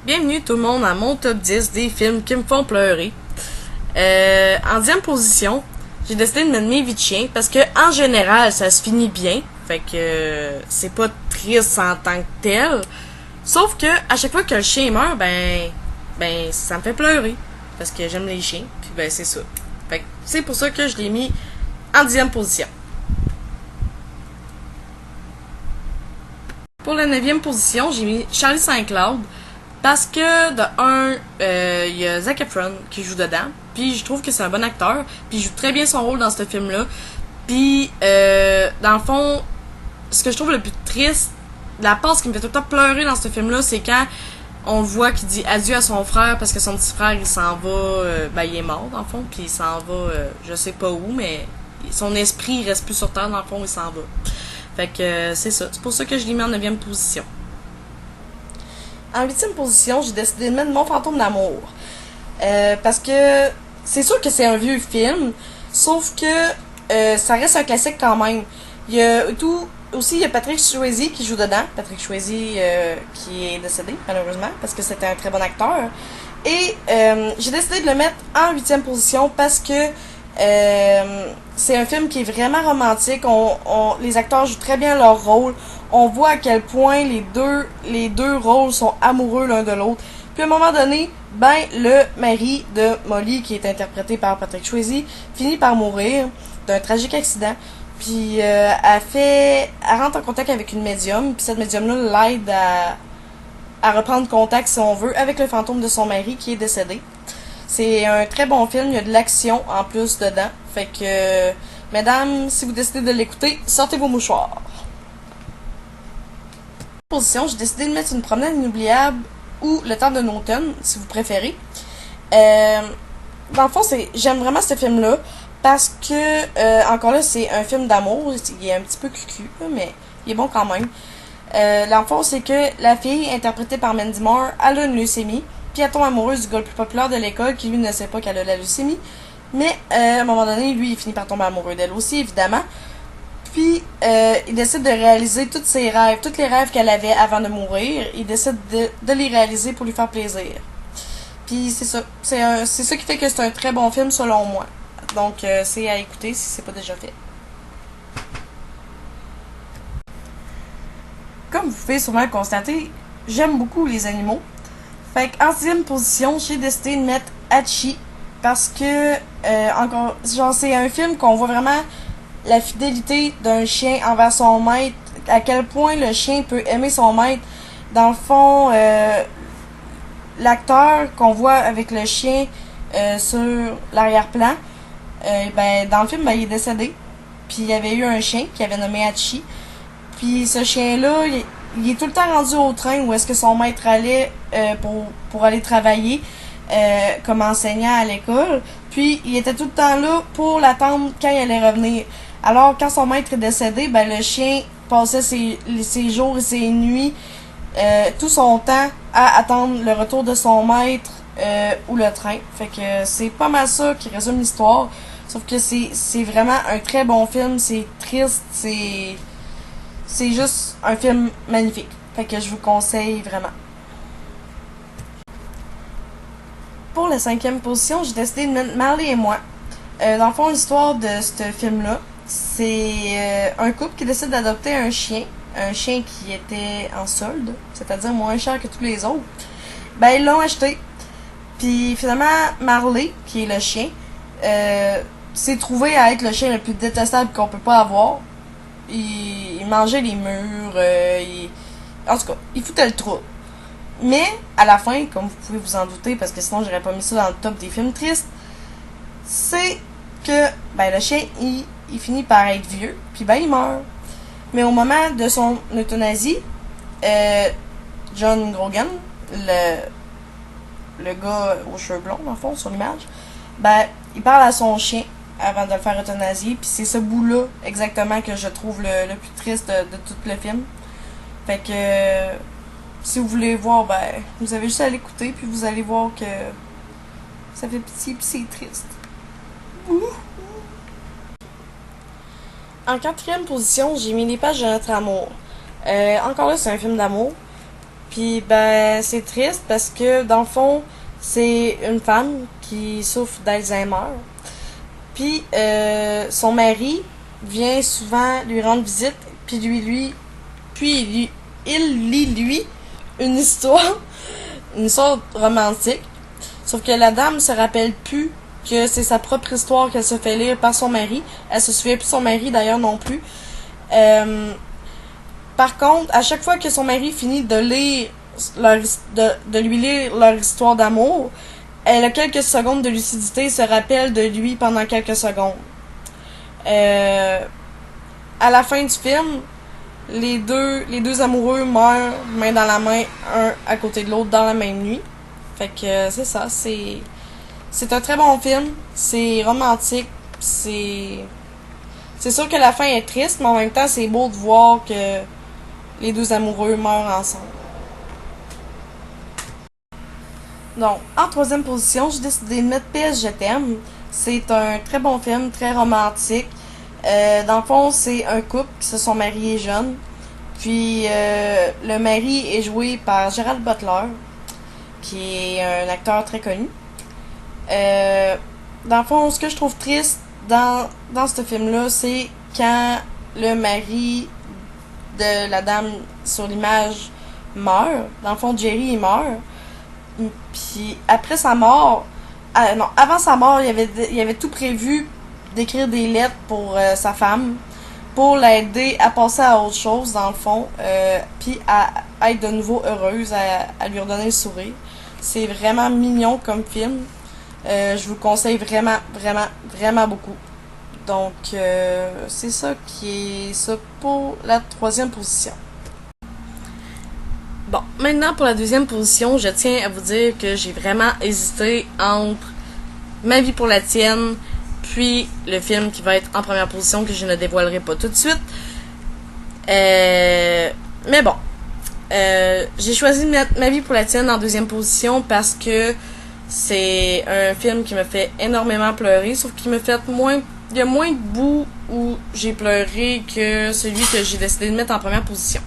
Bienvenue tout le monde à mon top 10 des films qui me font pleurer. En 10e position, j'ai décidé de mettre Mes vies de chien parce que en général ça se finit bien. Fait que c'est pas triste en tant que tel. Sauf que à chaque fois que le chien meurt, ben ça me fait pleurer. Parce que j'aime les chiens. Puis ben c'est ça. Fait que c'est pour ça que je l'ai mis en 10e position. Pour la 9e position, j'ai mis Charlie Saint-Claude. Parce que, de un, il y a Zac Efron qui joue dedans. Puis je trouve que c'est un bon acteur. Puis il joue très bien son rôle dans ce film-là. Puis, dans le fond, ce que je trouve le plus triste, la part qui me fait tout le temps pleurer dans ce film-là, c'est quand on le voit qu'il dit adieu à son frère parce que son petit frère, il s'en va, il est mort, dans le fond. Puis il s'en va, je sais pas où, mais son esprit, il reste plus sur terre, dans le fond, il s'en va. Fait que, c'est ça. C'est pour ça que je l'ai mis en 9e position. En 8e position, j'ai décidé de mettre Mon fantôme d'amour. Parce que c'est sûr que c'est un vieux film, sauf que ça reste un classique quand même. Il y a Patrick Swayze qui joue dedans. Patrick Swayze qui est décédé, malheureusement, parce que c'était un très bon acteur. Et j'ai décidé de le mettre en 8e position parce que c'est un film qui est vraiment romantique. Les acteurs jouent très bien leur rôle. On voit à quel point les deux rôles sont amoureux l'un de l'autre. Puis à un moment donné, le mari de Molly, qui est interprété par Patrick Swayze, finit par mourir d'un tragique accident. Puis elle rentre en contact avec une médium. Puis cette médium-là l'aide à reprendre contact, si on veut, avec le fantôme de son mari qui est décédé. C'est un très bon film, il y a de l'action en plus dedans. Fait que, mesdames, si vous décidez de l'écouter, sortez vos mouchoirs. Position, j'ai décidé de mettre Une promenade inoubliable ou Le temps d'un automne, si vous préférez. Dans le fond, j'aime vraiment ce film-là parce que, encore là, c'est un film d'amour. Il est un petit peu cucu, mais il est bon quand même. Dans le fond, c'est que la fille, interprétée par Mandy Moore, elle a une leucémie. Puis elle tombe amoureuse du gars le plus populaire de l'école qui, lui, ne sait pas qu'elle a la leucémie. Mais, à un moment donné, lui, il finit par tomber amoureux d'elle aussi, évidemment. Puis, il décide de réaliser tous ses rêves, tous les rêves qu'elle avait avant de mourir. Il décide de les réaliser pour lui faire plaisir. Puis, c'est ça. C'est ça qui fait que c'est un très bon film, selon moi. Donc, c'est à écouter si c'est pas déjà fait. Comme vous pouvez sûrement le constater, j'aime beaucoup les animaux. Fait qu'en 6e position, j'ai décidé de mettre Hachi. Parce que, c'est un film qu'on voit vraiment la fidélité d'un chien envers son maître, à quel point le chien peut aimer son maître. Dans le fond, l'acteur qu'on voit avec le chien sur l'arrière-plan, dans le film, il est décédé. Puis il y avait eu un chien qui avait nommé Hachi. Puis ce chien-là, il est tout le temps rendu au train où est-ce que son maître allait pour aller travailler comme enseignant à l'école. Puis il était tout le temps là pour l'attendre quand il allait revenir. Alors, quand son maître est décédé, le chien passait ses jours et ses nuits, tout son temps, à attendre le retour de son maître ou le train. Fait que c'est pas mal ça qui résume l'histoire. Sauf que c'est vraiment un très bon film. C'est triste, c'est juste un film magnifique. Fait que je vous conseille vraiment. Pour la 5e position, j'ai décidé de mettre Marley et moi. Dans le fond, l'histoire de ce film-là, c'est un couple qui décide d'adopter un chien qui était en solde, c'est-à-dire moins cher que tous les autres. Ils l'ont acheté. Puis finalement, Marley, qui est le chien, s'est trouvé à être le chien le plus détestable qu'on peut pas avoir. Il mangeait les murs, en tout cas, il foutait le trou. Mais, à la fin, comme vous pouvez vous en douter, parce que sinon j'aurais pas mis ça dans le top des films tristes, c'est que le chien, il finit par être vieux, puis il meurt. Mais au moment de son euthanasie, John Grogan, le gars aux cheveux blonds, dans le fond, sur l'image, il parle à son chien avant de le faire euthanasier, puis c'est ce bout-là, exactement, que je trouve le plus triste de tout le film. Fait que, si vous voulez voir, vous avez juste à l'écouter, puis vous allez voir que Ça fait pitié puis c'est triste. En quatrième position, j'ai mis Les Pages de notre amour. Encore là, c'est un film d'amour. Puis ben c'est triste parce que dans le fond, c'est une femme qui souffre d'Alzheimer. Puis son mari vient souvent lui rendre visite, puis il lit lui une histoire, une histoire romantique. Sauf que la dame se rappelle plus que c'est sa propre histoire qu'elle se fait lire par son mari. Elle se souvient plus de son mari d'ailleurs non plus. Par contre, à chaque fois que son mari finit de lire de lui lire leur histoire d'amour, elle a quelques secondes de lucidité et se rappelle de lui pendant quelques secondes. À la fin du film, les deux amoureux meurent main dans la main, un à côté de l'autre dans la même nuit. Fait que c'est ça, c'est un très bon film, c'est romantique, c'est sûr que la fin est triste, mais en même temps c'est beau de voir que les deux amoureux meurent ensemble. Donc, en troisième position, j'ai décidé de mettre PS Je t'aime. C'est un très bon film, très romantique. Dans le fond, c'est un couple qui se sont mariés jeunes. Puis, le mari est joué par Gerald Butler, qui est un acteur très connu. Dans le fond, ce que je trouve triste dans ce film-là, c'est quand le mari de la dame sur l'image meurt. Dans le fond, Jerry, il meurt. Puis après sa mort, avant sa mort, il avait tout prévu d'écrire des lettres pour sa femme, pour l'aider à passer à autre chose dans le fond, puis à être de nouveau heureuse, à lui redonner le sourire. C'est vraiment mignon comme film. Je vous le conseille vraiment, vraiment, vraiment beaucoup. Donc c'est ça qui est ça pour la troisième position. Bon, maintenant pour la deuxième position, je tiens à vous dire que j'ai vraiment hésité entre Ma vie pour la tienne, puis le film qui va être en première position que je ne dévoilerai pas tout de suite. Mais bon, j'ai choisi de mettre Ma vie pour la tienne en deuxième position parce que c'est un film qui me fait énormément pleurer, sauf qu'il me fait il y a moins de bouts où j'ai pleuré que celui que j'ai décidé de mettre en première position.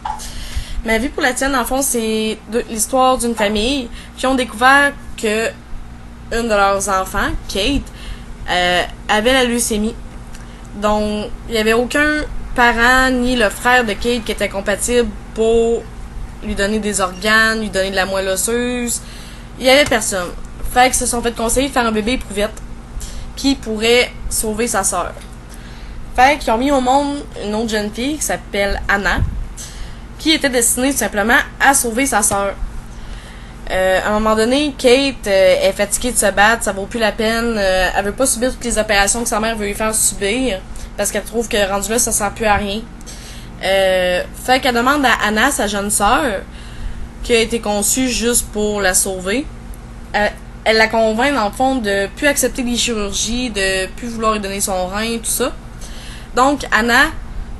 Ma vie pour la tienne, en fond, c'est l'histoire d'une famille qui ont découvert que une de leurs enfants, Kate, avait la leucémie. Donc, il n'y avait aucun parent ni le frère de Kate qui était compatible pour lui donner des organes, lui donner de la moelle osseuse. Il n'y avait personne. Fait qu'ils se sont fait conseiller de faire un bébé éprouvette qui pourrait sauver sa sœur. Fait qu'ils ont mis au monde une autre jeune fille qui s'appelle Anna, qui était destinée tout simplement à sauver sa sœur. À un moment donné, Kate est fatiguée de se battre, ça vaut plus la peine. Elle veut pas subir toutes les opérations que sa mère veut lui faire subir parce qu'elle trouve que rendu là, ça sert plus à rien. Fait qu'elle demande à Anna, sa jeune sœur, qui a été conçue juste pour la sauver. Elle la convainc dans le fond de plus accepter les chirurgies, de plus vouloir lui donner son rein, tout ça. Donc Anna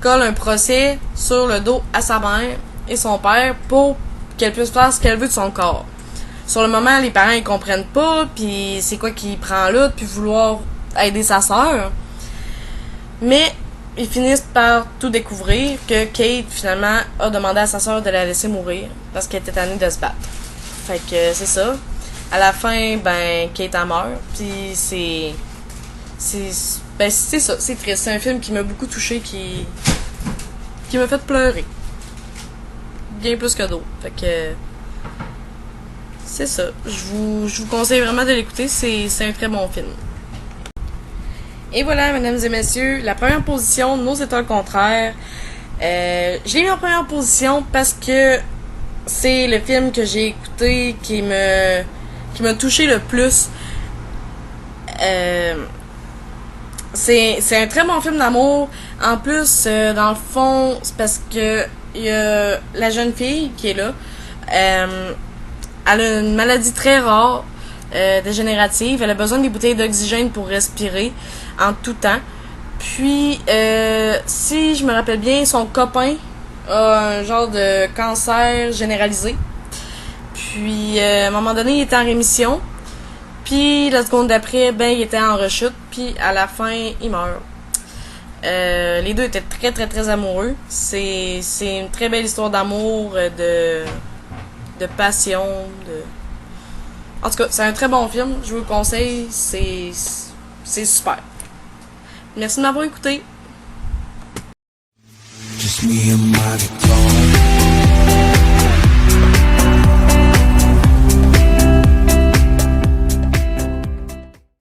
colle un procès sur le dos à sa mère et son père pour qu'elle puisse faire ce qu'elle veut de son corps. Sur le moment, les parents ils comprennent pas, puis c'est quoi qui prend là, puis vouloir aider sa sœur. Mais ils finissent par tout découvrir que Kate finalement a demandé à sa sœur de la laisser mourir parce qu'elle était tannée de se battre. Fait que c'est ça. À la fin, ben Kate a meurt, puis c'est ça, c'est triste. C'est un film qui m'a beaucoup touché, qui m'a fait pleurer. Bien plus que d'autres. Fait que c'est ça. Je vous conseille vraiment de l'écouter, c'est un très bon film. Et voilà, mesdames et messieurs, la première position, Nos étoiles contraires. Je l'ai mis en première position parce que c'est le film que j'ai écouté qui m'a touché le plus. C'est un très bon film d'amour. En plus, dans le fond, c'est parce que il y a la jeune fille qui est là. Elle a une maladie très rare, dégénérative. Elle a besoin des bouteilles d'oxygène pour respirer en tout temps. Puis, si je me rappelle bien, son copain a un genre de cancer généralisé. Puis, à un moment donné, il est en rémission. Puis la seconde d'après, ben il était en rechute, puis à la fin, il meurt. Les deux étaient très très très amoureux. C'est une très belle histoire d'amour, de passion, de... En tout cas, c'est un très bon film, je vous le conseille, c'est super. Merci de m'avoir écouté. Just me and my guitar.